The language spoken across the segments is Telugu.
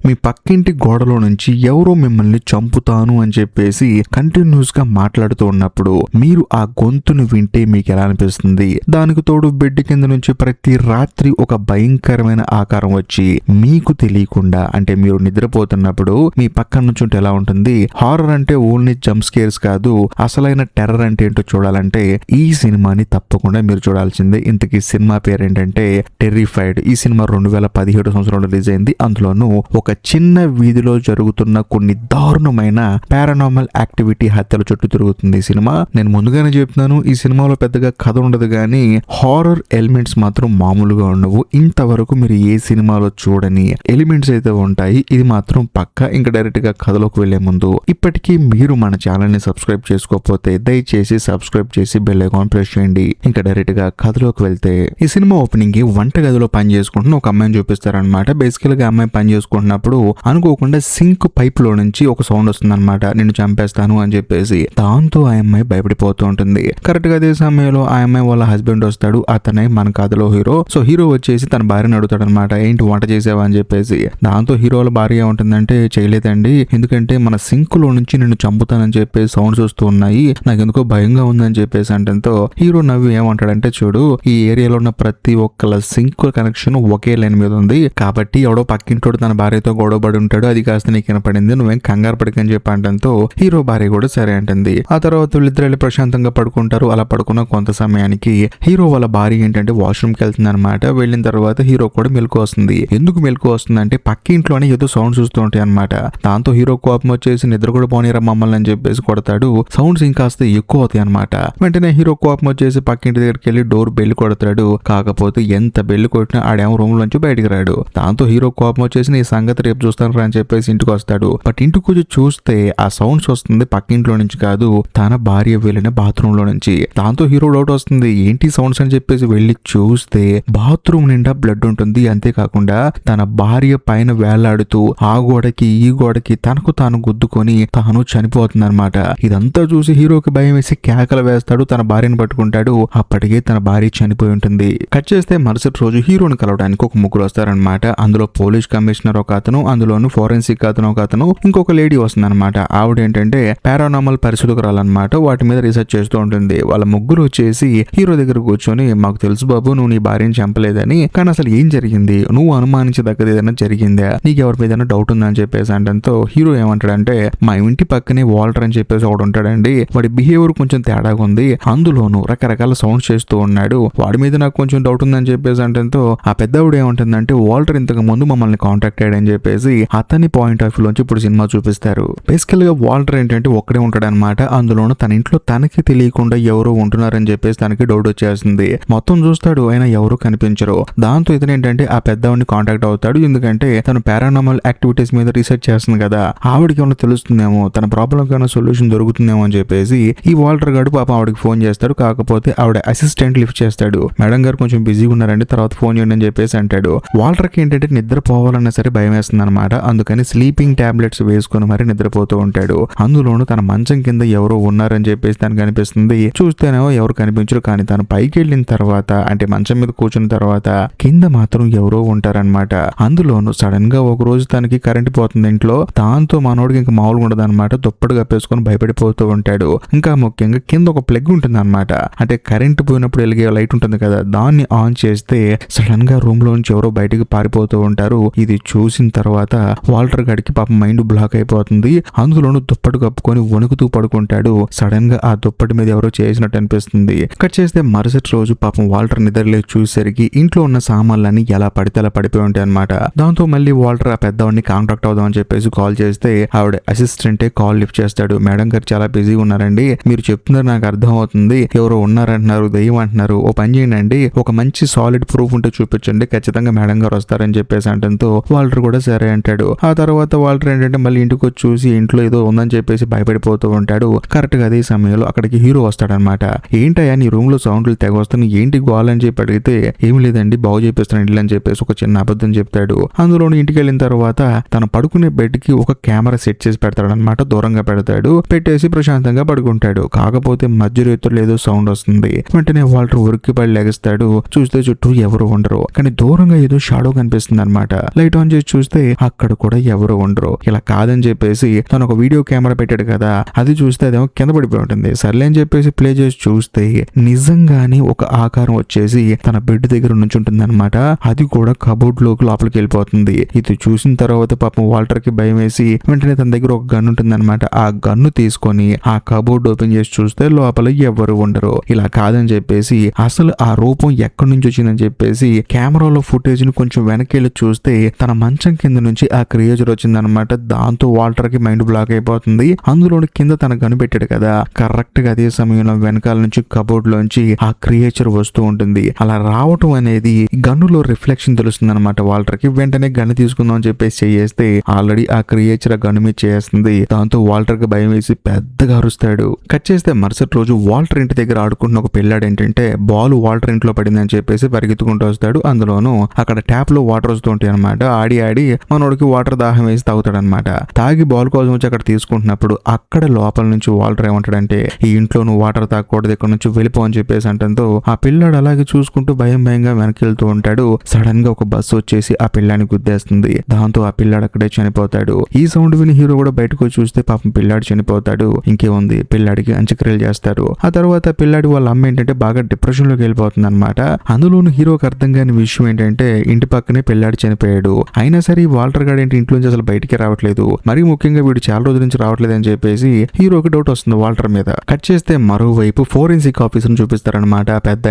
మీ పక్కింటి గోడలో నుంచి ఎవరో మిమ్మల్ని చంపుతాను అని చెప్పేసి కంటిన్యూస్ గా మాట్లాడుతూ ఉన్నప్పుడు మీరు ఆ గొంతును వింటే మీకు ఎలా అనిపిస్తుంది? దానికి తోడు బెడ్ కింద నుంచి ప్రతి రాత్రి ఒక భయంకరమైన ఆకారం వచ్చి మీకు తెలియకుండా, అంటే మీరు నిద్రపోతున్నప్పుడు మీ పక్కన నుంచి ఉంటే ఎలా ఉంటుంది? హారర్ అంటే ఓన్లీ జంప్ స్కేర్స్ కాదు, అసలైన టెర్రర్ అంటే ఏంటో చూడాలంటే ఈ సినిమాని తప్పకుండా మీరు చూడాల్సిందే. ఇంతకీ సినిమా పేరు ఏంటంటే టెర్రిఫైడ్. ఈ సినిమా 2017 సంవత్సరంలో రిలీజ్ అయింది. అందులోనూ ఒక చిన్న వీధిలో జరుగుతున్న కొన్ని దారుణమైన పారానార్మల్ యాక్టివిటీ హత్యల చుట్టూ తిరుగుతుంది ఈ సినిమా. నేను ముందుగానే చెప్తున్నాను, ఈ సినిమాలో పెద్దగా కథ ఉండదు కానీ హారర్ ఎలిమెంట్స్ మాత్రం మామూలుగా ఉండవు. ఇంతవరకు మీరు ఏ సినిమాలో చూడని ఎలిమెంట్స్ అయితే ఉంటాయి. ఇది మాత్రం పక్కా. ఇంకా డైరెక్ట్ గా కథలోకి వెళ్లే ముందు ఇప్పటికీ మీరు మన ఛానల్ ని సబ్స్క్రైబ్ చేసుకోకపోతే దయచేసి సబ్స్క్రైబ్ చేసి బెల్ ఐకాన్ ప్రెస్ చేయండి. ఇంకా డైరెక్ట్ గా కథలోకి వెళ్తే ఈ సినిమా ఓపెనింగ్ కి వంట గదిలో పని చేసుకుంటున్న ఒక అమ్మాయిని చూపిస్తారనమాట. బేసికల్ గా అమ్మాయి పని చేసుకుంటున్నప్పుడు అనుకోకుండా సింక్ పైప్ లో నుంచి ఒక సౌండ్ వస్తుంది అనమాట, నిన్ను చంపేస్తాను అని చెప్పేసి. దాంతో ఆ అమ్మాయి భయపడిపోతూ ఉంటుంది. కరెక్ట్ గా అదే సమయంలో ఆ అమ్మాయి వాళ్ళ హస్బెండ్ వస్తాడు. అతనే మన కథలో హీరో. సో హీరో వచ్చేసి తన భార్యను అడుగుతాడు అనమాట, ఏంటి వంట చేసావా అని చెప్పేసి. దాంతో హీరోల భార్య ఏమంటుందంటే, చేయలేదండి, ఎందుకంటే మన సింక్ లో నుంచి నిన్ను చంపుతానని చెప్పేసి సౌండ్స్ వస్తూ ఉన్నాయి, నాకు ఎందుకో భయంగా ఉందని చెప్పేసి అంటంతో హీరో నవ్వి ఏమంటాడంటే, చూడు, ఈ ఏరియాలో ఉన్న ప్రతి ఒక్కళ్ళ సింక్ కనెక్షన్ ఒకే లైన్ మీద ఉంది కాబట్టి ఎవడో పక్కింటోడు తన భార్యతో గొడవపడి ఉంటాడు, అది కాస్త నీకు వినపడింది, నువ్వేం కంగారు పడికని చెప్పి అంటంతో హీరో భార్య కూడా సరే అంటుంది. ఆ తర్వాత వీళ్ళిద్దరు వెళ్ళి ప్రశాంతంగా పడుకుంటారు. అలా పడుకున్న కొంత సమయానికి హీరో వాళ్ళ భార్య ఏంటంటే వాష్రూమ్ కి వెళ్తుంది అనమాట. వెళ్ళిన తర్వాత హీరో కూడా మెలకు వస్తుంది. ఎందుకు మెలకు వస్తుంది అంటే పక్కింట్లోనే ఏదో సౌండ్స్ వస్తూ ఉంటాయి అనమాట. దాంతో హీరో కోపం వచ్చేసి నిద్ర కూడా పోనీరా మమ్మల్ని అని చెప్పేసి కొడతాడు. సౌండ్స్ ఇంకాస్త ఎక్కువ అవుతాయి అనమాట. వెంటనే హీరో కోపం వచ్చేసి పక్కింటి దగ్గరికి వెళ్ళి డోర్ బెల్ కొడతాడు. కాకపోతే ఎంత బెల్ కొట్టినా ఆడేమో రూమ్ లోంచి బయటికి రాడు. దాంతో హీరో కోపం వచ్చేసి నీ సంగతి రేపు చూస్తాను అని చెప్పేసి ఇంటికి వస్తాడు. బట్ ఇంటికి వచ్చి చూస్తే ఆ సౌండ్స్ వస్తుంది పక్కింట్లో నుంచి కాదు, తన భార్య వెళ్ళిన బాత్రూమ్ లో నుంచి. దాంతో హీరో డౌట్ వస్తుంది, ఏంటి సౌండ్స్ అని చెప్పేసి వెళ్ళి చూస్తే బాత్రూమ్ నిండా బ్లడ్ ఉంటుంది. అంతేకాకుండా తన భార్య పైన వేలాడుతూ ఆ గోడకి ఈ గోడకి తనకు తాను గుద్దుకొని తాను చనిపోతుంది అనమాట. ఇదంతా చూసి హీరోకి భయం వేసి కేకలు వేస్తాడు. తన భార్యను పట్టుకుంటాడు. అప్పటికే తన భార్య చనిపోయి ఉంటుంది. కట్ చేస్తే మరుసటి రోజు హీరోని కలవడానికి ఒక ముగ్గురు వస్తారనమాట. అందులో పోలీస్ కమిషనర్ ఒక అతను, అందులోను ఫోరెన్సిక్ అతను ఒక అతను, ఇంకొక లేడీ వస్తుంది అనమాట. ఆవిడ ఏంటంటే పారానార్మల్ పరిశోధకురాలన్నమాట. వాటి మీద రీసెర్చ్ చేస్తూ ఉంటుంది. వాళ్ళ ముగ్గురు వచ్చేసి హీరో దగ్గర కూర్చొని, మాకు తెలుసు బాబు నువ్వు నీ భార్యను చంపలేదని, కానీ అసలు ఏం జరిగింది, నువ్వు అనుమానించదగ్గది ఏదైనా జరిగిందా, నీకు ఎవరి మీద డౌట్ ఉందా అని చెప్పేసి అంటంతో హీరో ఏమంటాడంటే, మా ఇంటి పక్కనే వాల్టర్ అని చెప్పేసి ఒకడు ఉంటాడండి, వాడి బిహేవియర్ కొంచెం తేడాగా ఉంది, అందులోనూ రకరకాల సౌండ్స్ చేస్తూ ఉన్నాడు, వాడి మీద నాకు కొంచెం డౌట్ ఉందని చెప్పేసి అంటంతో ఆ పెద్దవిడ ఏమంటుందంటే, వాల్టర్ ఇంతకు ముందు మమ్మల్ని కాంటాక్ట్ అయ్యాడని చెప్పేసి అతని పాయింట్ ఆఫ్ వ్యూ లోంచి ఇప్పుడు సినిమా చూపిస్తారు. బేసికల్ గా వాల్టర్ ఏంటంటే ఒక్కడే ఉంటాడు అనమాట. అందులోనూ తన ఇంట్లో తనకి తెలియకుండా ఎవరో ఉంటున్నారని చెప్పేసి తనకి డౌట్ వచ్చేస్తుంది. మొత్తం చూస్తాడు, అయినా ఎవరు కనిపించరు. దాంతో ఇతను ఏంటంటే ఆ పెద్దవాడిని కాంటాక్ట్ అవుతాడు. ఎందుకంటే తను పారానార్మల్ యాక్టివిటీస్ మీద రీసెర్చ్ చేస్తుంది కదా, ఆవిడకి ఏమైనా తెలుస్తుందేమో, తన ప్రాబ్లం కన్నా సొల్యూషన్ దొరుకుతుందేమో అని చెప్పేసి ఈ వాల్టర్ గారు పాప ఆవిడకి ఫోన్ చేస్తాడు. కాకపోతే ఆవిడ అసిస్టెంట్ లిఫ్ట్ చేస్తాడు. మేడం గారు కొంచెం బిజీగా ఉన్నారండి, తర్వాత ఫోన్ చేయండి అని చెప్పేసి అంటాడు. వాల్టర్ కి ఏంటంటే నిద్రపోవాలన్నా సరే భయం వేస్తుంది అనమాట. అందుకని స్లీపింగ్ టాబ్లెట్స్ వేసుకుని మరి నిద్రపోతూ ఉంటాడు. అందులోనూ తన మంచం కింద ఎవరో ఉన్నారని చెప్పేసి తనకు అనిపిస్తుంది. చూస్తేనేమో ఎవరు కనిపించరు, కానీ తను పైకి వెళ్ళిన తర్వాత, అంటే మంచం మీద కూర్చున్న తర్వాత కింద మాత్రం ఎవరో ఉంటారనమాట. అందులోనూ సడన్ గా ఒక రోజు తనకి కరెంట్ పోతుంది ఇంట్లో. దాంతో మనోడికి ఇంకా మామూలుగా ఉండదు అనమాట. దుప్పటి కప్పేసుకొని భయపడిపోతూ ఉంటాడు. ఇంకా ముఖ్యంగా కింద ఒక ప్లగ్ ఉంటుంది అనమాట, అంటే కరెంట్ పోయినప్పుడు వెలిగే లైట్ ఉంటుంది కదా, దాన్ని ఆన్ చేస్తే సడన్ గా రూమ్ లోంచి ఎవరో బయటికి పారిపోతూ ఉంటారు. ఇది చూసిన తర్వాత వాల్టర్ గడికి పాపం మైండ్ బ్లాక్ అయిపోతుంది. అందులోనూ దుప్పటి కప్పుకొని వణుకుతూ పడుకుంటాడు. సడన్ గా ఆ దుప్పటి మీద ఎవరో చేసినట్టు అనిపిస్తుంది. కట్ చేస్తే మరుసటి రోజు పాపం వాల్టర్ నిద్రలేచి చూసేసరికి ఇంట్లో ఉన్న సామాన్లన్నీ ఎలా పడితే అలా పడిపోయి ఉంటాయి అనమాట. దాంతో మళ్ళీ వాల్టర్ ఆ పెద్దవాడిని కాంటాక్ట్ అవుదాం అని చెప్పేసి కాల్ చేస్తే ఆవిడ అసిస్టెంటే కాల్ లిఫ్ట్ చేస్తాడు. మేడం గారు చాలా బిజీగా ఉన్నారండి, మీరు చెప్తున్నారు నాకు అర్థం అవుతుంది, ఎవరో ఉన్నారంటున్నారు, దెయ్యం అంటున్నారు, ఓ పని చేయండి, ఒక మంచి సాలిడ్ ప్రూఫ్ ఉంటే చూపించండి, ఖచ్చితంగా మేడం గారు వస్తారని చెప్పేసి అంటంతో వాల్టర్ కూడా సరే అంటాడు. ఆ తర్వాత వాల్టర్ ఏంటంటే మళ్ళీ ఇంటికి వచ్చి చూసి ఇంట్లో ఏదో ఉందని చెప్పేసి భయపడిపోతూ ఉంటాడు. కరెక్ట్ గా అదే సమయంలో అక్కడికి హీరో వస్తాడనమాట. ఏంటయ్యా నీ రూమ్ లో సౌండ్లు తెగ వస్తాను, ఏంటి గోలని చెప్పి అడిగితే, ఏమి లేదండి బాగు చేపిస్తాను ఇల్లు అని చెప్పేసి ఒక చిన్న అబద్ధం చెప్తాడు. అందులోని ఇంటికి వెళ్ళిన తర్వాత తను పడుకునే బెడ్ కి ఒక కెమెరా సెట్ చేసి పెడతాడు అనమాట. దూరంగా పెడతాడు, పెట్టేసి ప్రశాంతంగా పడుకుంటాడు. కాకపోతే మధ్యరేతుల్లో ఏదో సౌండ్ వస్తుంది. వెంటనే వాల్టర్ ఉరికి పడి లెగిస్తాడు. చూస్తే చుట్టూ ఎవరు ఉండరు, కానీ దూరంగా ఏదో షాడో కనిపిస్తుంది అనమాట. లైట్ ఆన్ చేసి చూస్తే చూస్తే అక్కడ కూడా ఎవరు ఉండరు. ఇలా కాదని చెప్పేసి తను ఒక వీడియో కెమెరా పెట్టాడు కదా, అది చూస్తే అదేమో కింద పడిపోయి ఉంటుంది. సర్లే అని చెప్పేసి ప్లే చేసి చూస్తే నిజంగానే ఒక ఆకారం వచ్చేసి తన బెడ్ దగ్గర నుంచి ఉంటుంది అనమాట. అది కూడా కబోర్డ్ లోపలికి వెళ్ళిపోతుంది. ఇది చూసిన తర్వాత పాపం వాల్టర్ కి భయం వేసి వెంటనే తన దగ్గర ఒక గన్ ఉంటుంది అనమాట. ఆ గన్ను తీసుకొని ఆ కబోర్డ్ ఓపెన్ చేసి చూస్తే లోపల ఎవరు ఉండరు. ఇలా కాదని చెప్పేసి అసలు ఆ రూపం ఎక్కడి నుంచి వచ్చిందని చెప్పేసి కెమెరాలో ఫుటేజ్ ని కొంచెం వెనక్కి వెళ్ళి చూస్తే తన మంచం కింద నుంచి ఆ క్రియేచర్ వచ్చిందనమాట. దాంతో వాల్టర్ కి మైండ్ బ్లాక్ అయిపోతుంది. అందులోని కింద తన గన్ను పెట్టాడు కదా, కరెక్ట్ గా అదే సమయంలో వెనకాల నుంచి కబోర్డ్ లోంచి ఆ క్రియేచర్ వస్తూ ఉంటుంది. అలా రావటం అనేది గన్నులో రిఫ్లెక్షన్ తెలుస్తుంది అనమాట వాల్టర్ కి. వెంటనే గన్ను తీసుకుందాం అని చెప్పేసి చేస్తే ఆల్రెడీ ఆ క్రియేచర్ గన్ను మీద చేస్తుంది. దాంతో వాల్టర్ కి భయం వేసి పెద్దగా అరుస్తాడు. కట్ చేస్తే మరుసటి రోజు వాల్టర్ ఇంటి దగ్గర ఆడుకుంటున్న ఒక పిల్లాడు ఏంటంటే బాల్ వాల్టర్ ఇంట్లో పడిందని చెప్పేసి పరిగెత్తుకుంటూ వస్తాడు. అందులోనూ అక్కడ ట్యాప్ లో వాటర్ వస్తూ ఉంటాయి అనమాట. ఆడి ఆడి మనోడికి వాటర్ దాహం వేసి తాగుతాడు అనమాట. తాగి బాల్ కోసం వచ్చి అక్కడ తీసుకుంటున్నప్పుడు అక్కడ లోపల నుంచి వాల్టర్ ఏమంటాడంటే ఈ ఇంట్లో నువ్వు వాటర్ తాగకూడదు, ఇక్కడ నుంచి వెళ్ళిపో అని చెప్పేసి అంటంతో ఆ పిల్లాడు అలాగే చూసుకుంటూ భయంగా వెనక్కి వెళ్తూ ఉంటాడు. సడన్ గా ఒక బస్సు వచ్చేసి ఆ పిల్లాన్ని గుద్దేస్తుంది. దాంతో ఆ పిల్లాడు అక్కడే చనిపోతాడు. ఈ సౌండ్ విని హీరో కూడా బయటకు చూస్తే పాపం పిల్లాడు చనిపోతాడు. ఇంకేముంది, పిల్లాడికి అంత్యక్రియలు చేస్తారు. ఆ తర్వాత పిల్లాడి వాళ్ళ అమ్మ ఏంటంటే బాగా డిప్రెషన్ లోకి వెళ్ళిపోతుంది అనమాట. అందులోను హీరోకి అర్థం కాని విషయం ఏంటంటే ఇంటి పక్కనే పిల్లాడు చనిపోయాడు. అయినా సరే ఈ వాల్టర్ గార్డ్ ఏంటి ఇంట్లో నుంచి అసలు బయటికి రావట్లేదు, మరీ ముఖ్యంగా వీడు చాలా రోజుల నుంచి రావట్లేదు అని చెప్పేసి హీరోకి డౌట్ వస్తుంది వాల్టర్ మీద. కట్ చేస్తే మరోవైపు ఫోరెన్సిక్ ఆఫీసర్ చూపిస్తారనమాట. పెద్ద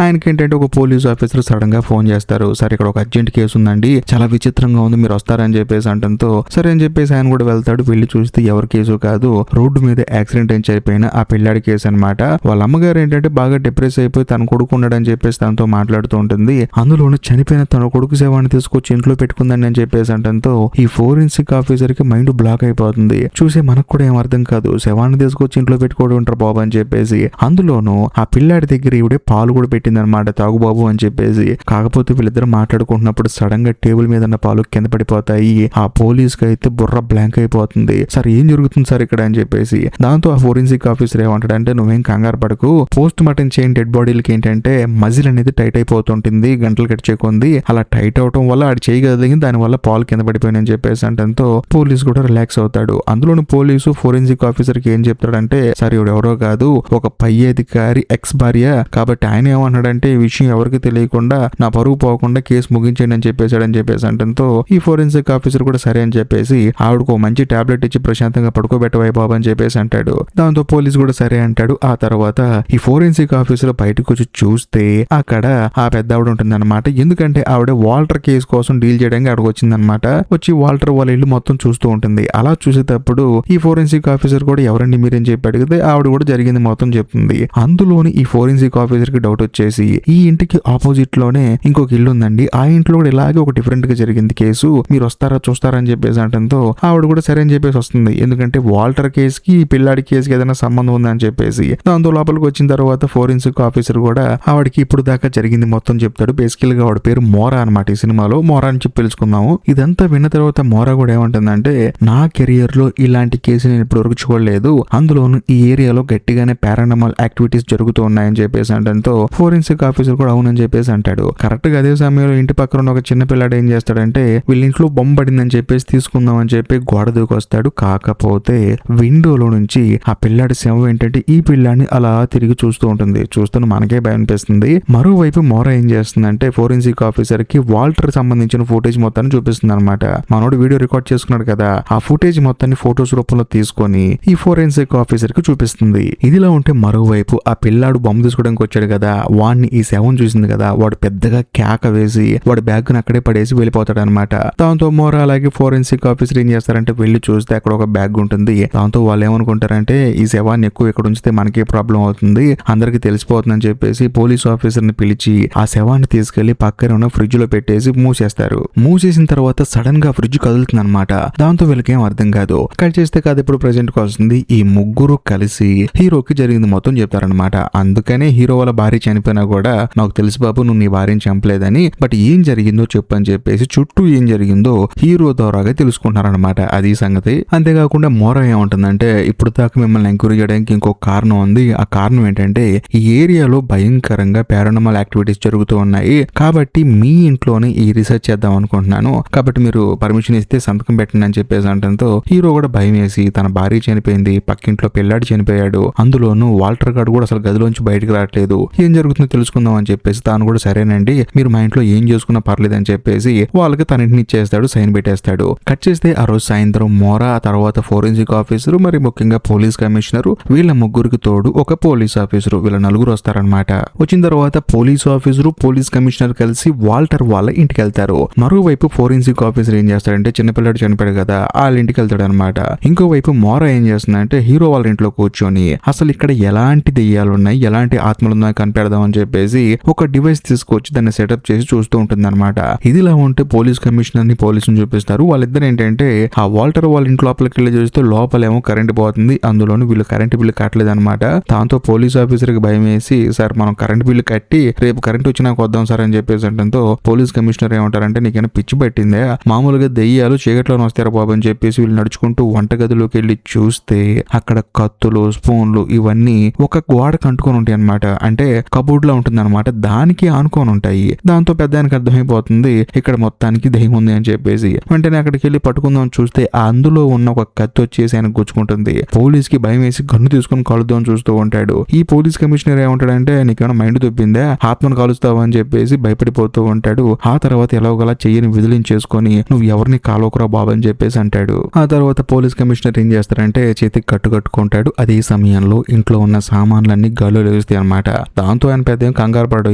ఆయనకి ఏంటంటే ఒక పోలీస్ ఆఫీసర్ సడన్ గా ఫోన్ చేస్తారు. సరే ఇక్కడ ఒక అర్జెంట్ కేసు ఉందండి, చాలా విచిత్రంగా ఉంది, మీరు వస్తారని చెప్పేసి అంటంతో సరే అని చెప్పేసి ఆయన కూడా వెళ్తాడు. వెళ్ళి చూస్తే ఎవరి కేసు కాదు, రోడ్డు మీద యాక్సిడెంట్ అని చనిపోయిన ఆ పిల్లాడి కేసు అనమాట. వాళ్ళ అమ్మగారు ఏంటంటే బాగా డిప్రెస్ అయిపోయి తన కొడుకు ఉన్నాడని చెప్పేసి తనతో మాట్లాడుతూ ఉంటుంది. అందులోనూ చనిపోయిన తన కొడుకు శవాన్ని తీసుకొచ్చి ఇంట్లో పెట్టుకుందని అని చెప్పేసి అంటంతో ఈ ఫోరెన్సిక్ ఆఫీసర్ కి మైండ్ బ్లాక్ అయిపోతుంది. చూసే మనకు కూడా ఏం అర్థం కాదు, శవాన్ని తీసుకొచ్చి ఇంట్లో పెట్టుకోవడం ఉంటారు బాబు అని చెప్పేసి. అందులోనూ ఆ పిల్లాడి దగ్గర ఇవిడే పాలు కూడా పెట్టింది అనమాట, తాగు బాబు అని చెప్పేసి. కాకపోతే వీళ్ళిద్దరు మాట్లాడుకుంటున్నప్పుడు సడన్ గా టేబుల్ మీద ఉన్న పాలు కింద పడిపోతాయి. ఆ పోలీస్ కి అయితే బుర్ర బ్లాంక్ అయిపోతుంది. సార్ ఏం జరుగుతుంది సార్ ఇక్కడ అని చెప్పేసి. దాంతో ఆ ఫోరెన్సిక్ ఆఫీసర్ ఏమంటాడంటే నువ్వేం కంగారు పడకు, పోస్ట్ మార్టం చేయని డెడ్ బాడీలకి ఏంటంటే మజిల్ అనేది టైట్ అయిపోతుంటుంది గంటలు గడిచేకుంది, అలా టైట్ అవటం వల్ల ఆడి చేయగలిగింది, దాని వల్ల పాలు కింద పడిపోయినని చెప్పేసి అంటంతో పోలీస్ కూడా రిలాక్స్ అవుతాడు. అందులోని పోలీసు ఫోరెన్సిక్ ఆఫీసర్ కి ఏం చెప్తాడంటే సార్ ఇవిడు ఎవరో కాదు, ఒక పై అధికారి ఎక్స్ భార్య, కాబట్టి ఆయన ఏమన్నాడంటే ఈ విషయం ఎవరికి తెలియకుండా నా పరుగు పోకుండా కేసు ముగించండి అని చెప్పేశాడని చెప్పేసి అంటంతో ఈ ఫోరెన్సిక్ ఆఫీసర్ కూడా సరే అని చెప్పేసి ఆవిడకు మంచి టాబ్లెట్ ఇచ్చి ప్రశాంతంగా పడుకోబెట్టవై బాబు అని చెప్పేసి అంటాడు. దాంతో పోలీస్ కూడా సరే అంటాడు. ఆ తర్వాత ఈ ఫోరెన్సిక్ ఆఫీసర్ బయటకు వచ్చి చూస్తే అక్కడ ఆ పెద్ద ఆవిడ ఉంటుంది అనమాట. ఎందుకంటే ఆవిడ వాల్టర్ కేసు కోసం డీల్ చేయడానికి అక్కడికి వచ్చిందనమాట. వచ్చి వాల్టర్ వాళ్ళ ఇల్లు మొత్తం చూస్తూ ఉంటుంది. అలా చూసేటప్పుడు ఈ ఫోరెన్సిక్ ఆఫీసర్ కూడా ఎవరండి మీరని చెప్పి అడిగితే ఆవిడ కూడా జరిగింది మొత్తం చెప్తుంది. అందులోని ఈ ఫోరెన్సిక్ ఆఫీసర్ కి డౌట్ వచ్చేసి ఈ ఇంటికి ఆపోజిట్ లోనే ఇంకొక ఇల్లు ఉందండి, ఆ ఇంట్లో కూడా ఇలాగే ఒక డిఫరెంట్ గా జరిగింది కేసు, మీరు వస్తారా చూస్తారా అని చెప్పేసి అంటంతో ఆవిడ కూడా సరే అని చెప్పేసి వస్తుంది. ఎందుకంటే వాల్టర్ కేసుకి ఈ పిల్లాడి కేసుకి ఏదైనా సంబంధం ఉందని చెప్పేసి. దాంతో లోపలికి వచ్చిన తర్వాత ఫోరెన్సిక్ ఆఫీసర్ కూడా ఆవిడకి ఇప్పుడు దాకా జరిగింది మొత్తం చెప్తాడు. బేసికల్ గా ఆవిడ పేరు మోరా అనమాట. ఈ సినిమాలో మోరా అని చెప్పి పిలుచుకున్నాము. ఇదంతా విన్న తర్వాత మోరా కూడా ఏమంటుందంటే నా కెరియర్ లో ఇలాంటి కేసు నేను ఇప్పుడు వరకు చూడలేదు, అందులోను ఈ ఏరియాలో గట్టిగానే పారానార్మల్ యాక్టివిటీస్ జరుగుతూ ఉన్నాయని చెప్పేసి అంటంతో ఫోరెన్సిక్ ఆఫీసర్ కూడా అవునని చెప్పేసి అంటాడు. కరెక్ట్ గా అదే సమయంలో ఇంటి పక్కన ఉన్న ఒక చిన్న పిల్లాడు ఏం చేస్తాడంటే వీళ్ళ ఇంట్లో బొమ్మ పడిందని చెప్పేసి తీసుకుందాం అని చెప్పి గోడ దూకి వస్తాడు. కాకపోతే విండోలో నుంచి ఆ పిల్లాడి శవం ఏంటంటే ఈ పిల్లాడిని అలా తిరిగి చూస్తూ ఉంటుంది. చూస్తున్న మనకే భయం అనిపిస్తుంది. మరోవైపు మోరా ఏం చేస్తుందంటే ఫోరెన్సిక్ ఆఫీసర్ కి వాల్టర్ సంబంధించిన ఫుటేజ్ మొత్తాన్ని చూపిస్తుంది అనమాట. మనోడు వీడియో రికార్డ్ చేసుకున్నాడు కదా, ఆ ఫుటేజ్ మొత్తాన్ని ఫోటోస్ రూపంలో తీసుకొని ఈ ఫోరెన్సిక్ ఆఫీసర్ కి చూపిస్తుంది. ఇదిలా ఉంటే మరోవైపు ఆ పిల్లాడు బొమ్మ తీసుకోవడానికి వచ్చాడు కదా, వాడిని ఈ శవం చూసింది కదా, వాడు పెద్దగా కేక వేసి వాడి బ్యాగ్ ని అక్కడే పడేసి వెళ్ళిపోతాడు అనమాట. దాంతో మోరా అలాగే ఫోరెన్సిక్ ఆఫీసర్ ఏం చేస్తారంటే వెళ్ళి చూస్తే అక్కడ ఒక బ్యాగ్ ఉంటుంది. దాంతో వాళ్ళు ఏమనుకుంటారంటే ఈ శవాన్ని ఎక్కువ ఇక్కడ ఉంచితే మనకే ప్రాబ్లం అవుతుంది, అందరికి తెలిసిపోతుందని చెప్పేసి పోలీస్ ఆఫీసర్ ని పిలిచి ఆ శవాన్ని తీసుకెళ్లి పక్కన ఉన్న ఫ్రిడ్జ్ లో పెట్టేసి మూసేస్తారు. మూసేసిన తర్వాత సడన్ గా ఫ్రిడ్జ్ కదులుతుంది అనమాట. దాంతో వీళ్ళకి ఏం అర్థం కాదు. కట్ చేస్తే కాదు ఇప్పుడు ప్రెసెంట్ కి వస్తుంది. ఈ ముగ్గురు కలిసి హీరోకి జరిగింది మొత్తం చెప్తారనమాట. అందుకనే హీరో వాళ్ళ భార్య చనిపోయినా కూడా నాకు తెలుసు బాబు నువ్వు నీ భార్యని చంపలేదని, బట్ ఏం జరిగిందో చెప్పు అని చెప్పేసి చుట్టూ ఏం జరిగిందో హీరో ద్వారాగా తెలుసుకుంటారనమాట. అది సంగతి. అంతేకాకుండా మోరా ఏమంటుందంటే ఇప్పుడు దాకా మిమ్మల్ని ఎంక్వైరీ చేయడానికి ఇంకొక కారణం ఉంది. ఆ కారణం ఏంటంటే ఈ ఏరియాలో భయంకరంగా పారానార్మల్ యాక్టివిటీస్ జరుగుతూ ఉన్నాయి, కాబట్టి మీ ఇంట్లోనే ఈ రీసెర్చ్ చేద్దాం అనుకుంటున్నాను, కాబట్టి మీరు పర్మిషన్ ఇస్తే సంతకం పెట్టండి అని చెప్పేసి అంటంతో హీరో కూడా భయం వేసి తన భార్య చనిపోయింది, పక్కింట్లో పిల్లాడు చనిపోయాడు, అందులోనూ వాల్టర్ గాడు కూడా అసలు గదిలోంచి బయటకు రావట్లేదు, ఏం జరుగుతుందో తెలుసుకుందాం అని చెప్పేసి తాను కూడా సరేనండి మీరు మా ఇంట్లో ఏం చేసుకున్నా పర్లేదు అని చెప్పేసి వాళ్ళకి తన ఇంటిని ఇచ్చేస్తాడు, సైన్ పెట్టేస్తాడు. కట్ చేస్తే ఆ రోజు సాయంత్రం మోరా, తర్వాత ఫోరెన్సిక్ ఆఫీసర్, మరి ముఖ్యంగా పోలీస్ కమిషనర్, వీళ్ళ ముగ్గురికి తోడు ఒక పోలీస్ ఆఫీసర్, వీళ్ళ నలుగురు వస్తారనమాట. వచ్చిన తర్వాత పోలీస్ ఆఫీసర్, పోలీస్ కమిషనర్ కలిసి వాల్టర్ వాళ్ళ ఇంటికి వెళ్తారు. మరోవైపు ఫోరెన్సిక్ ఆఫీసర్ ఏం చేస్తాడంటే చిన్నపిల్లాడు చనిపోయాడు కదా వాళ్ళ ఇంటికి వెళ్తాడు అనమాట. ఇంకోవైపు మోరా ఏం చేస్తుందంటే హీరో వాళ్ళ ఇంట్లో కూర్చొని అసలు ఇక్కడ ఎలాంటి దెయ్యాలు ఉన్నాయి, ఎలాంటి ఆత్మలు ఉన్నాయి కనిపెడదాం అని చెప్పేసి ఒక డివైస్ తీసుకొచ్చి దాన్ని సెటప్ చేసి చూస్తూ ఉంటుంది అనమాట. ఇదిలా ఉంటే పోలీస్ కమిషనర్ ని పోలీసుని చూపిస్తారు. వాళ్ళిద్దరు ఏంటంటే ఆ వాల్టర్ వాళ్ళ ఇంటి లోపలికి వెళ్ళి చూస్తే లోపలేమో కరెంట్ పోతుంది, అందులోనూ వీళ్ళు కరెంట్ బిల్లు కట్టలేదు అనమాట. దాంతో పోలీస్ ఆఫీసర్ కి భయం వేసి సార్ మనం కరెంట్ బిల్లు కట్టి రేపు కరెంట్ వచ్చినా వద్దాం సార్ అని చెప్పేసి అంటంతో పోలీస్ కమిషనర్ ఏమంటారంటే నీకైనా పిచ్చి పట్టిందే, మామూలుగా దెయ్యాలు చీకట్లోనే వస్తారా బాబు అని చెప్పేసి వీళ్ళు నడుచుకుంటూ వంటగదిలోకి వెళ్ళి చూస్తే అక్కడ కత్తులు, స్పూన్లు ఇవన్నీ ఒక గోడకు అంటుకొని ఉంటాయి అనమాట. అంటే కబోర్డ్ లా ఉంటుంది అనమాట, దానికి ఆనుకొని ఉంటాయి. దాంతో పెద్దానికి అర్థమైపోతుంది ఇక్కడ మొత్తానికి దెయ్యం ఉంది అని చెప్పేసి వెంటనే అక్కడికి వెళ్ళి పట్టుకుందాం చూస్తే అందులో ఉన్న ఒక కత్తి వచ్చేసి ఆయన గుచ్చుకుంటుంది. పోలీస్ కి భయం వేసి గన్ను తీసుకుని కాలుద్దాం చూస్తూ ఉంటాడు. ఈ పోలీస్ కమిషనర్ ఏమంటాడంటే నీకేమైనా మైండ్ దొబ్బిందా, ఆత్మను కాలుస్తావు అని చెప్పేసి భయపడిపోతూ ఉంటాడు. ఆ తర్వాత ఎలాగోలా చెయ్యని విదిలించేసుకొని నువ్వు ఎవరిని కాలోకరా బాబు అని చెప్పేసి అంటాడు. ఆ తర్వాత పోలీస్ కమిషనర్ ఏం చేస్తారంటే చేతికి కట్టుకుంటాడు. అదే సమయంలో ఇంట్లో ఉన్న సామాన్లన్నీ గాల్లో లేస్తాయి అనమాట. దాంతో ఆయన పెద్ద కంగారు పడడు,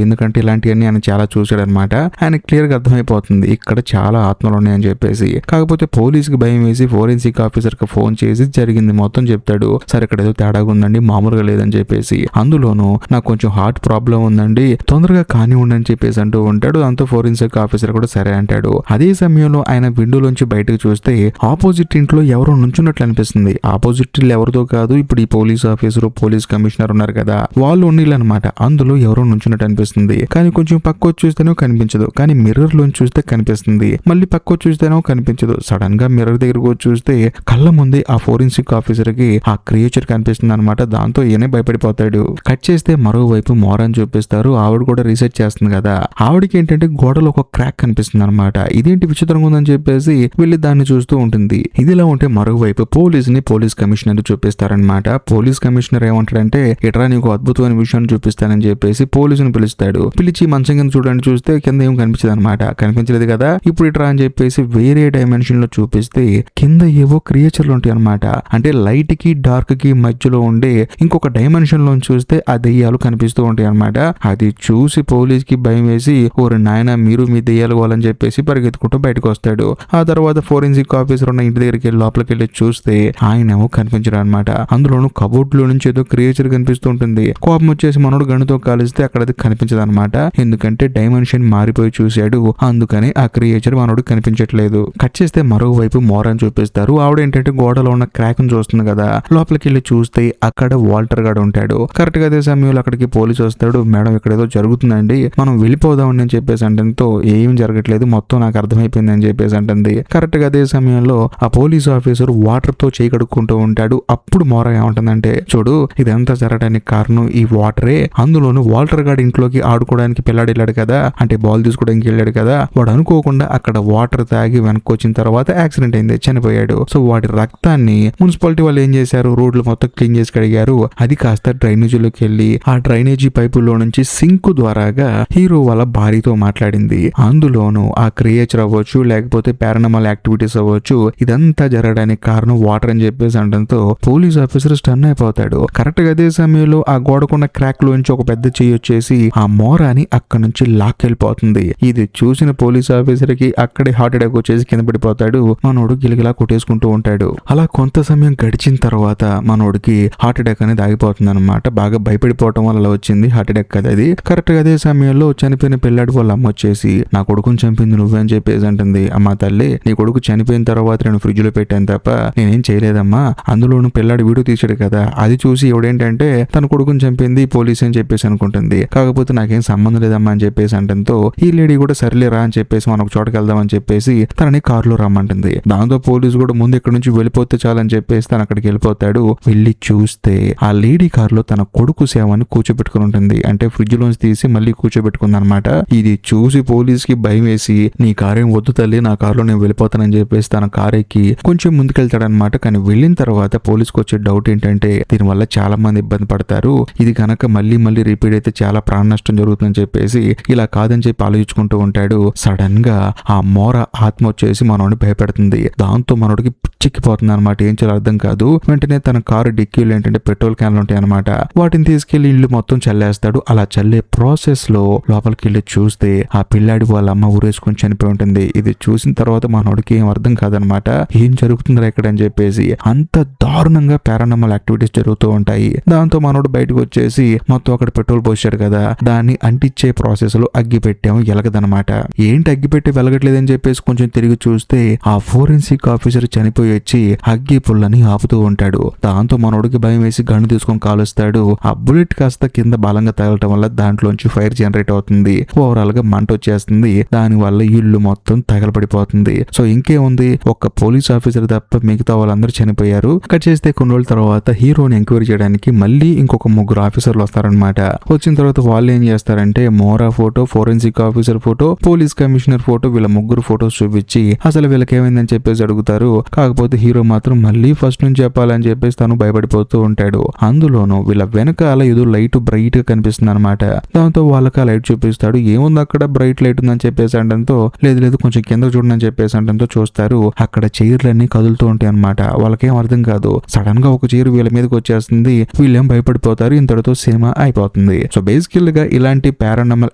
ఎందుకంటే ఇలాంటివన్నీ ఆయన చాలా చూసాడు అనమాట. ఆయన క్లియర్ గా అర్థమైపోతుంది ఇక్కడ చాలా ఆత్మలు ఉన్నాయని చెప్పేసి. కాకపోతే పోలీస్ కి భయం వేసి ఫోరెన్సిక్ ఆఫీసర్ కి ఫోన్ చేసి జరిగింది మొత్తం చెప్తాడు. సరే ఇక్కడ ఏదో తేడాగా ఉందండి, మామూలుగా లేదని చెప్పేసి, అందులోనూ నాకు కొంచెం హార్ట్ ప్రాబ్లం ఉందండి, తొందరగా కానివ్వండి అని చెప్పేసి అంటూ ఉంటాడు. దాంతో ఫోరెన్సిక్ ఆఫీసర్ కూడా సరే అంటాడు. అదే సమయంలో ఆయన విండోలోంచి బయటకు చూస్తే ఆపోజిట్ ఇంట్లో ఎవరో నుంచున్నట్లు అనిపిస్తుంది. ఆపోజిట్ ఇల్లు ఎవరితో కాదు, ఇప్పుడు ఈ పోలీస్ ఆఫీసర్, పోలీస్ కమిషనర్ ఉన్నారు కదా వాళ్ళు ఉన్నీళ్ళు అనమాట. అందులో ఎవరో నుంచున్నట్టు అనిపిస్తుంది. కానీ కొంచెం పక్క చూస్తేనో కనిపించదు, కానీ మిర్రర్ లోంచి చూస్తే కనిపిస్తుంది. మళ్ళీ పక్క చూస్తేనో కనిపించదు. సడన్ గా మిర్రర్ దగ్గరకు వచ్చి చూస్తే కళ్ళ ముందే ఆ ఫోరెన్సిక్ ఆఫీసర్ కి ఆ క్రియేచర్ కనిపిస్తుంది అనమాట. దాంతో ఈయనే భయపడిపోతాడు. కట్ చేస్తే మరోవైపు మోరాని చూపిస్తారు. ఆవిడ కూడా రీసెర్చ్ చేస్తుంది కదా, ఆవిడకి ఏంటంటే గోడలో ఒక క్రాక్ కనిపిస్తుంది అనమాట. ఇదేంటి విచిత్రంగా ఉందని చెప్పేసి వెళ్ళి దాన్ని చూస్తూ ఉంటుంది. ఇదిలా ఉంటే మరోవైపు పోలీస్ కమిషనర్ చూపిస్తారనమాట. పోలీస్ కమిషనర్ ఏమంటాడంటే ఇట్రా నీకు అద్భుతమైన విషయాన్ని చూపిస్తానని చెప్పేసి పోలీసుని పిలుస్తాడు. పిలిచి మంచం కింద చూడడానికి చూస్తే కింద ఏం కనిపించదు అనమాట. కనిపించలేదు కదా ఇప్పుడు ఇట్రా అని చెప్పేసి వేరే డైమెన్షన్ లో చూపిస్తే కింద ఏవో క్రియేచర్లు ఉంటాయి అనమాట. అంటే లైట్ కి డార్క్ కి మధ్యలో ఉండే ఇంకొక డైమెన్షన్ లో చూస్తే ఆ దెయ్యాలు కనిపిస్తూ ఉంటాయి అనమాట. అది చూసి పోలీస్ కి భయం వేసి ఓరి నాయన మీరు మీ దెయ్యాలు వాళ్ళని చెప్పేసి పరిగెత్తుకుంటూ బయటకు వస్తాడు. ఆ తర్వాత ఫోరెన్సిక్ ఆఫీసర్ ఉన్న ఇంటి దగ్గరికి వెళ్ళి లోపలికి వెళ్ళి చూస్తే ఆయనేమో కనిపించడం అనమాట. అందులోనూ కబోర్డ్ లో నుంచి ఏదో క్రియేచర్ కనిపిస్తూ ఉంటుంది. కోపం వచ్చేసి మనోడు గన్నుతో కాలిస్తే అక్కడ అది కనిపించదు అనమాట. ఎందుకంటే డైమెన్షన్ మారిపోయి చూశాడు, అందుకని ఆ క్రియేచర్ మనోడు కనిపించట్లేదు. కట్ చేస్తే మరోవైపు మోరాని చూపిస్తారు. ఆవిడ ఏంటంటే గోడలో ఉన్న క్రాక్ ని చూస్తుంది కదా, లోపలికి వెళ్ళి చూస్తే అక్కడ వాల్టర్ గాడు ఉంటాడు. కరెక్ట్ గా అదే సమయంలో అక్కడికి పోలీసు వస్తాడు. మేడం ఇక్కడ ఏదో జరుగుతుందండి, మనం వెళ్ళిపోదామని అని చెప్పేసి అంటంతో ఏం జరగట్లేదు మొత్తం నాకు అర్థమైపోయింది అని చెప్పేసి అంటుంది. కరెక్ట్ గా అదే సమయంలో ఆ పోలీస్ ఆఫీసర్ వాటర్ తో చేయి కడుక్కుంటూ ఉంటాడు. అప్పుడు మోరా ఏమంటుందంటే చూడు ఇదంతా జరగడానికి కారణం ఈ వాటరే, అందులోనూ వాల్టర్ గాడి ఇంట్లోకి ఆడుకోవడానికి పిల్లాడు వెళ్ళాడు కదా, అంటే బాల్ తీసుకోవడానికి వెళ్ళాడు కదా, వాడు అనుకోకుండా అక్కడ వాటర్ తాగి వెనక్కి వచ్చిన తర్వాత యాక్సిడెంట్ అయింది, చనిపోయాడు. సో వాడి రక్తాన్ని మున్సిపాలిటీ వాళ్ళు ఏం చేశారు, రోడ్లు మొత్తం క్లీన్ చేసి కడిగారు. అది కాస్త డ్రైనేజీలోకి వెళ్ళి ఆ డ్రైనేజీ పైపుల్లో నుంచి సింక్ ద్వారాగా హీరో వాళ్ళ భార్యతో మాట్లాడింది. అందులోనూ ఆ క్రియేచర్ అవ్వచ్చు లేకపోతే పారానార్మల్ యాక్టివిటీస్ అవ్వచ్చు, ఇదంతా జరగడానికి కారణం వాటర్ అని చెప్పేసి అనడంతో పోలీస్ ఆఫీసర్ స్టన్ అయిపోతాడు. కరెక్ట్ గా అదే సమయంలో ఆ గోడకున్న క్రాక్ లోంచి ఒక పెద్ద చెయ్యి వచ్చేసి ఆ మోరాని అక్కడ నుంచి లాక్కెళ్ళిపోతుంది. ఇది చూసిన పోలీస్ ఆఫీసర్ కి అక్కడే హార్ట్ అటాక్ వచ్చేసి కింద పడిపోతాడు. మనోడు గిలగిలా కొట్టేసుకుంటూ ఉంటాడు. అలా కొంత సమయం గడిచిన తర్వాత మనోడికి హార్ట్ అటాక్ అనేది ఆగిపోతుంది అనమాట. బాగా భయపడిపోవటం వల్ల వచ్చింది హార్ట్ అటాక్ కదా అది. కరెక్ట్ గా అదే సమయంలో చనిపోయిన పిల్లాడి వాళ్ళ అమ్మ వచ్చేసి నా కొడుకుని చంపింది నువ్వే అని చెప్పేసి అంటుంది. అమ్మా తల్లి నీ కొడుకు చనిపోయిన తర్వాత నేను ఫ్రిడ్జ్ లో పెట్టాను తప్ప నేనేం చేయలేదమ్మా, అందులోను పిల్లాడి వీడియో తీసాడు కదా అది చూసి ఎవడేంటంటే తన కొడుకుని చంపింది పోలీస్ అని చెప్పేసి అనుకుంటుంది. కాకపోతే నాకేం సంబంధం లేదమ్మా అని చెప్పేసి అంటంతో ఈ లేడీ కూడా సర్లేరా అని చెప్పేసి మనం ఒక చోటకి వెళ్దామని చెప్పేసి తనని కారులో రమ్మంటుంది. దాంతో పోలీసు కూడా ముందు ఇక్కడ నుంచి వెళ్ళిపోతే చాలని చెప్పేసి తను అక్కడికి వెళ్ళిపోతాడు. వెళ్ళి చూస్తే ఆ లేడీ కారులో తన కొడుకు సేవని కూర్చోబెట్టుకుని ఉంటుంది. అంటే ఫ్రిడ్జ్ లోంచి తీసి మళ్ళీ కూర్చోబెట్టుకుంది అనమాట. ఇది చూసి పోలీస్ కి భయం వేసి నీ కారు ఏం వద్దు తల్లి, నా కారులో నేను వెళ్ళిపోతానని చెప్పేసి తన కారు ఎక్కి కొంచెం ముందుకెళ్తాడనమాట. కానీ వెళ్ళిన తర్వాత పోలీసుకు వచ్చే డౌట్ ఏంటంటే దీనివల్ల చాలా మంది ఇబ్బంది పడతారు, ఇది కనుక మళ్ళీ మళ్ళీ రిపీట్ అయితే చాలా ప్రాణ నష్టం జరుగుతుందని చెప్పేసి ఇలా కాదని చెప్పి ఆలోచించుకుంటూ ఉంటాడు. సడన్ గా ఆ మోర ఆత్మ వచ్చేసి మనోడిని భయపెడుతుంది. దాంతో మనోడికి పిచ్చెక్కిపోతుంది అనమాట. ఏం చేయాలో అర్థం కాదు. వెంటనే తన కారు డిక్కీలు ఏంటంటే పెట్రోల్ క్యాన్లు ఉంటాయి అనమాట. వాటిని తీసుకెళ్లి ఇల్లు మొత్తం చల్లేస్తాడు. అలా చల్లే ప్రాసెస్ లో లోపలికి వెళ్ళి చూస్తే ఆ పిల్లాడి వాళ్ళ అమ్మ ఊరేసుకొని చనిపోయి ఉంటుంది. ఇది చూసిన తర్వాత మనోడికి ఏం అర్థం కాదనమాట. ఏం జరుగుతుందా ఇక్కడ అని చెప్పేసి. అంత దారుణంగా పారానార్మల్ యాక్టివిటీస్ జరుగుతూ ఉంటాయి. దాంతో మనోడు బయటకు వచ్చేసి మొత్తం అక్కడ పెట్రోల్ పోసాడు కదా, దాన్ని అంటించే ప్రాసెస్ లో అగ్గి పెట్టాము, ఎలగదనమాట. ఏంటి అగ్గి పెట్టి వెలగట్లేదని చెప్పేసి కొంచెం తిరిగి చూస్తే ఆ ఫోరెన్సిక్ ఆఫీసర్ చనిపోయి వచ్చి అగ్గి పుల్లని ఆపుతూ ఉంటాడు. దాంతో మనోడికి భయం వేసి గన్ను తీసుకొని కాలుస్తాడు. ఆ బుల్లెట్ కాస్త కింద బలంగా తగలటం వల్ల దాంట్లోంచి ఫైర్ జనరేట్ అవుతుంది. ఓవరాల్ గా మంట వచ్చేస్తుంది. దాని వల్ల ఇల్లు మొత్తం తగలబడిపోతుంది. సో ఇంకేముంది, ఒక్క పోలీస్ ఆఫీసర్ తప్ప మిగతా వాళ్ళందరూ చనిపోయారు. కట్ చేస్తే కొన్ని రోజుల తర్వాత హీరోని ఎంక్వైరీ చేయడానికి మళ్ళీ ఇంకొక ముగ్గురు ఆఫీసర్లు వస్తారనమాట. వచ్చిన తర్వాత వాళ్ళు ఏం చేస్తారంటే మోరా photo, forensic officer photo, police commissioner photo, వీళ్ళ ముగ్గురు ఫోటోస్ చూపించి అసలు వీళ్ళకి ఏమైందని చెప్పేసి అడుగుతారు. కాకపోతే హీరో మాత్రం మళ్ళీ ఫస్ట్ నుంచి చెప్పాలని చెప్పేసి తను భయపడిపోతూ ఉంటాడు. అందులోనూ వీళ్ళ వెనకాల ఏదో లైట్ బ్రైట్ గా కనిపిస్తుంది అనమాట. దాంతో వాళ్ళకి ఆ లైట్ చూపిస్తాడు. ఏముంది అక్కడ బ్రైట్ లైట్ ఉందని చెప్పేసి అంటంతో లేదు లేదు కొంచెం కింద చూడని చెప్పేసి అంటంతో చూస్తారు. అక్కడ చైర్లన్నీ కదులుతూ ఉంటాయి అనమాట. వాళ్ళకేం అర్థం కాదు. సడన్ గా ఒక చైర్ వీళ్ళ మీదకి వచ్చేస్తుంది. వీళ్ళేం భయపడిపోతారు. ఇంతటితో సినిమా అయిపోతుంది. సో బేసికల్ గా ఇలాంటి పారానార్మల్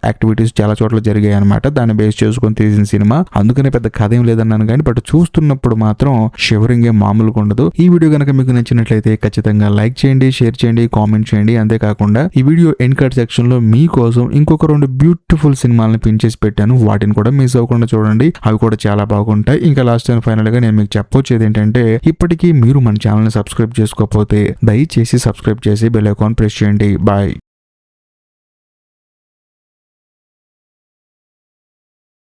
యాక్టివిటీస్ చాలా చోట్ల జరిగాయి అనమాట. దాన్ని బేస్ చేసుకొని తీసిన సినిమా. అందుకనే పెద్ద కథ ఏం లేదన్నాను కానీ బట్ చూస్తున్నప్పుడు మాత్రం షివరింగ్ ఏం మామూలుగా ఉండదు. ఈ వీడియో కనుక మీకు నచ్చినట్లయితే ఖచ్చితంగా లైక్ చేయండి, షేర్ చేయండి, కామెంట్ చేయండి. అంతేకాకుండా ఈ వీడియో ఎండ్ కార్డ్ సెక్షన్ లో మీకోసం ఇంకొక 2 బ్యూటిఫుల్ సినిమాలను పిన్ చేసి పెట్టాను. వాటిని కూడా మిస్ అవ్వకుండా చూడండి. అవి కూడా చాలా బాగుంటాయి. ఇంకా లాస్ట్ అండ్ ఫైనల్ గా నేను మీకు చెప్పొచ్చేది ఏంటంటే ఇప్పటికీ మీరు మన ఛానల్ ని సబ్స్క్రైబ్ చేసుకోకపోతే దయచేసి సబ్స్క్రైబ్ చేసి బెల్ ఐకాన్ ప్రెస్ చేయండి. బాయ్.